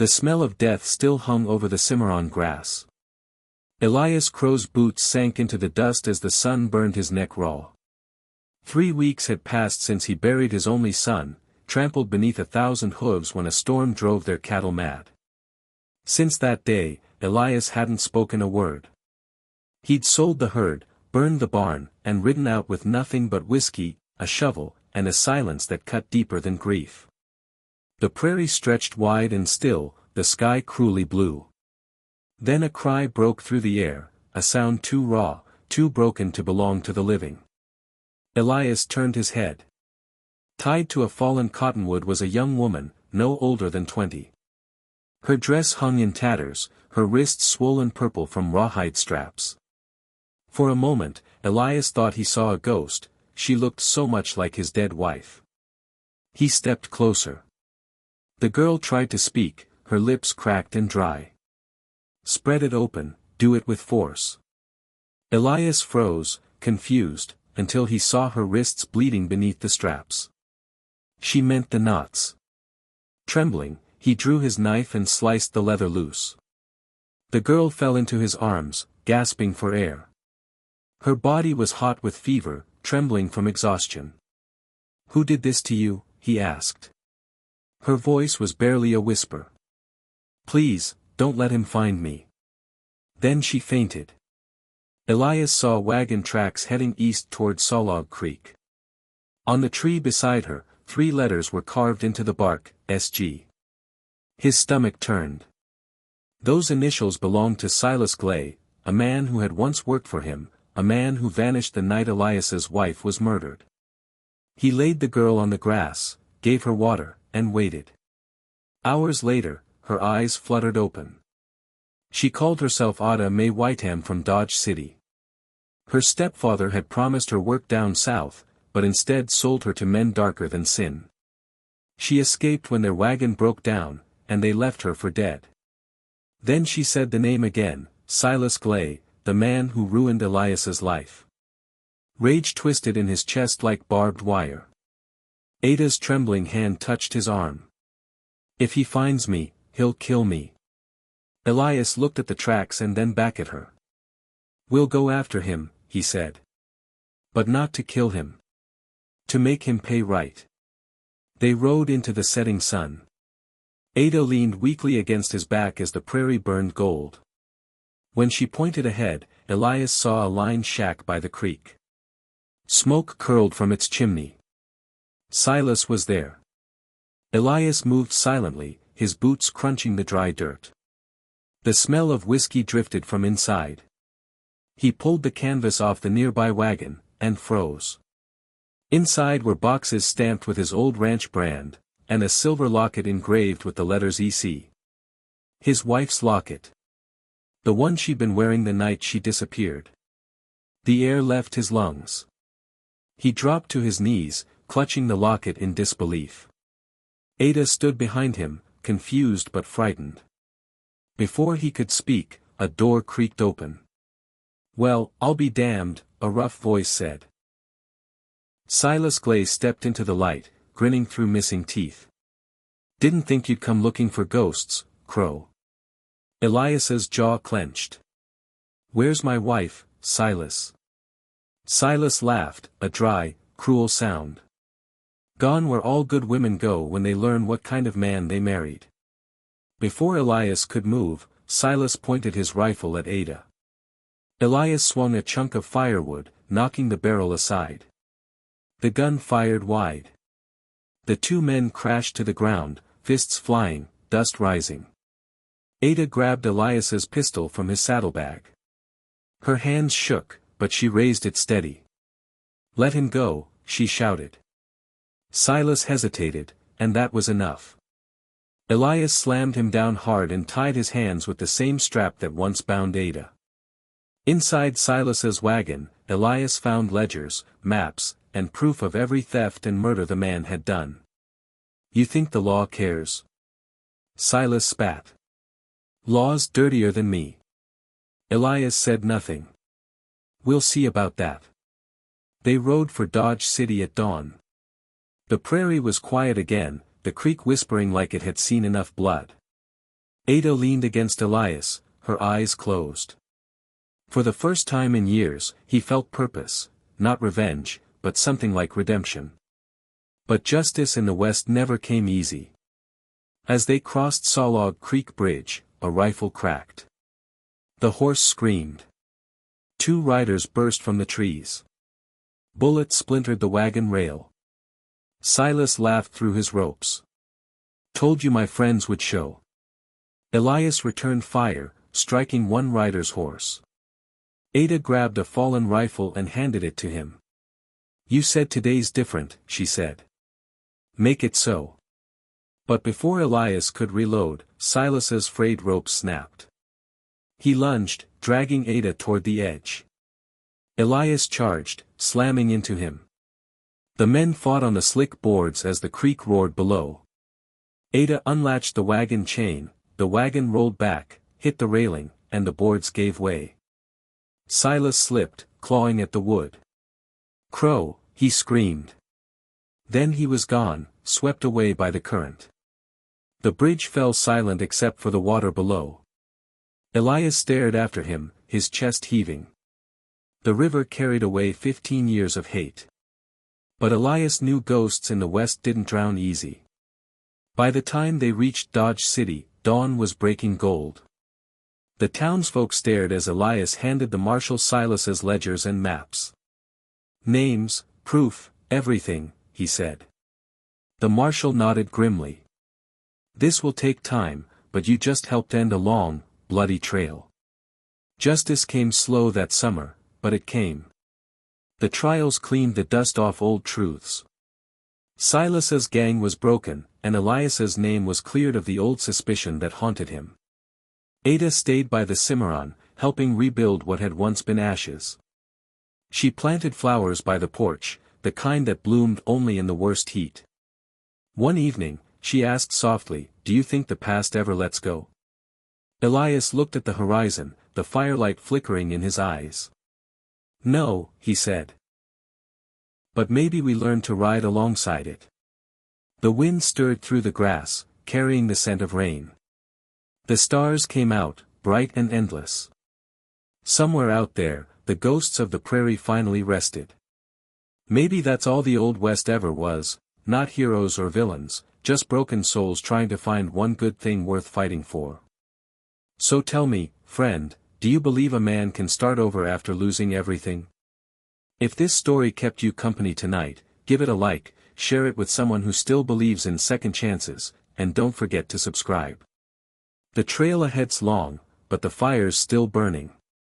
The smell of death still hung over the cimarron grass. Elias Crow's boots sank into the dust as the sun burned his neck raw. 3 weeks had passed since he buried his only son, trampled beneath 1,000 hooves when a storm drove their cattle mad. Since that day, Elias hadn't spoken a word. He'd sold the herd, burned the barn, and ridden out with nothing but whiskey, a shovel, and a silence that cut deeper than grief. The prairie stretched wide and still, the sky cruelly blue. Then a cry broke through the air, a sound too raw, too broken to belong to the living. Elias turned his head. Tied to a fallen cottonwood was a young woman, no older than 20. Her dress hung in tatters, her wrists swollen purple from rawhide straps. For a moment, Elias thought he saw a ghost, she looked so much like his dead wife. He stepped closer. The girl tried to speak, her lips cracked and dry. "Spread it open, do it with force." Elias froze, confused, until he saw her wrists bleeding beneath the straps. She meant the knots. Trembling, he drew his knife and sliced the leather loose. The girl fell into his arms, gasping for air. Her body was hot with fever, trembling from exhaustion. "Who did this to you?" he asked. Her voice was barely a whisper. "Please, don't let him find me." Then she fainted. Elias saw wagon tracks heading east toward Sawlog Creek. On the tree beside her, 3 letters were carved into the bark, SG. His stomach turned. Those initials belonged to Silas Glay, a man who had once worked for him, a man who vanished the night Elias's wife was murdered. He laid the girl on the grass, gave her water, and waited. Hours later, her eyes fluttered open. She called herself Ada Mae Whiteham from Dodge City. Her stepfather had promised her work down south, but instead sold her to men darker than sin. She escaped when their wagon broke down, and they left her for dead. Then she said the name again, Silas Glay, the man who ruined Elias's life. Rage twisted in his chest like barbed wire. Ada's trembling hand touched his arm. "If he finds me, he'll kill me." Elias looked at the tracks and then back at her. "We'll go after him," he said. "But not to kill him. To make him pay right." They rode into the setting sun. Ada leaned weakly against his back as the prairie burned gold. When she pointed ahead, Elias saw a lined shack by the creek. Smoke curled from its chimney. Silas was there. Elias moved silently, his boots crunching the dry dirt. The smell of whiskey drifted from inside. He pulled the canvas off the nearby wagon, and froze. Inside were boxes stamped with his old ranch brand, and a silver locket engraved with the letters EC. His wife's locket. The one she'd been wearing the night she disappeared. The air left his lungs. He dropped to his knees, clutching the locket in disbelief. Ada stood behind him, confused but frightened. Before he could speak, a door creaked open. "Well, I'll be damned," a rough voice said. Silas Glay stepped into the light, grinning through missing teeth. "Didn't think you'd come looking for ghosts, Crow." Elias's jaw clenched. "Where's my wife, Silas?" Silas laughed, a dry, cruel sound. "Gone where all good women go when they learn what kind of man they married." Before Elias could move, Silas pointed his rifle at Ada. Elias swung a chunk of firewood, knocking the barrel aside. The gun fired wide. The 2 men crashed to the ground, fists flying, dust rising. Ada grabbed Elias's pistol from his saddlebag. Her hands shook, but she raised it steady. "Let him go," she shouted. Silas hesitated, and that was enough. Elias slammed him down hard and tied his hands with the same strap that once bound Ada. Inside Silas's wagon, Elias found ledgers, maps, and proof of every theft and murder the man had done. "You think the law cares?" Silas spat. "Law's dirtier than me." Elias said nothing. "We'll see about that." They rode for Dodge City at dawn. The prairie was quiet again, the creek whispering like it had seen enough blood. Ada leaned against Elias, her eyes closed. For the first time in years, he felt purpose, not revenge, but something like redemption. But justice in the West never came easy. As they crossed Sawlog Creek Bridge, a rifle cracked. The horse screamed. 2 riders burst from the trees. Bullets splintered the wagon rail. Silas laughed through his ropes. Told you my friends would show. Elias returned fire, striking one rider's horse. Ada grabbed a fallen rifle and handed it to him. You said today's different, she said. Make it so. But before Elias could reload, Silas's frayed rope snapped. He lunged, dragging Ada toward the edge. Elias charged, slamming into him. The men fought on the slick boards as the creek roared below. Ada unlatched the wagon chain, the wagon rolled back, hit the railing, and the boards gave way. Silas slipped, clawing at the wood. Crow, he screamed. Then he was gone, swept away by the current. The bridge fell silent except for the water below. Elias stared after him, his chest heaving. The river carried away 15 years of hate. But Elias knew ghosts in the West didn't drown easy. By the time they reached Dodge City, dawn was breaking gold. The townsfolk stared as Elias handed the marshal Silas's ledgers and maps. Names, proof, everything, he said. The marshal nodded grimly. This will take time, but you just helped end a long, bloody trail. Justice came slow that summer, but it came. The trials cleaned the dust off old truths. Silas's gang was broken, and Elias's name was cleared of the old suspicion that haunted him. Ada stayed by the Cimarron, helping rebuild what had once been ashes. She planted flowers by the porch, the kind that bloomed only in the worst heat. One evening, she asked softly, "Do you think the past ever lets go?" Elias looked at the horizon, the firelight flickering in his eyes. "No," he said. "But maybe we learn to ride alongside it." The wind stirred through the grass, carrying the scent of rain. The stars came out, bright and endless. Somewhere out there, the ghosts of the prairie finally rested. Maybe that's all the Old West ever was, not heroes or villains, just broken souls trying to find one good thing worth fighting for. So tell me, friend, do you believe a man can start over after losing everything? If this story kept you company tonight, give it a like, share it with someone who still believes in second chances, and don't forget to subscribe. The trail ahead's long, but the fire's still burning.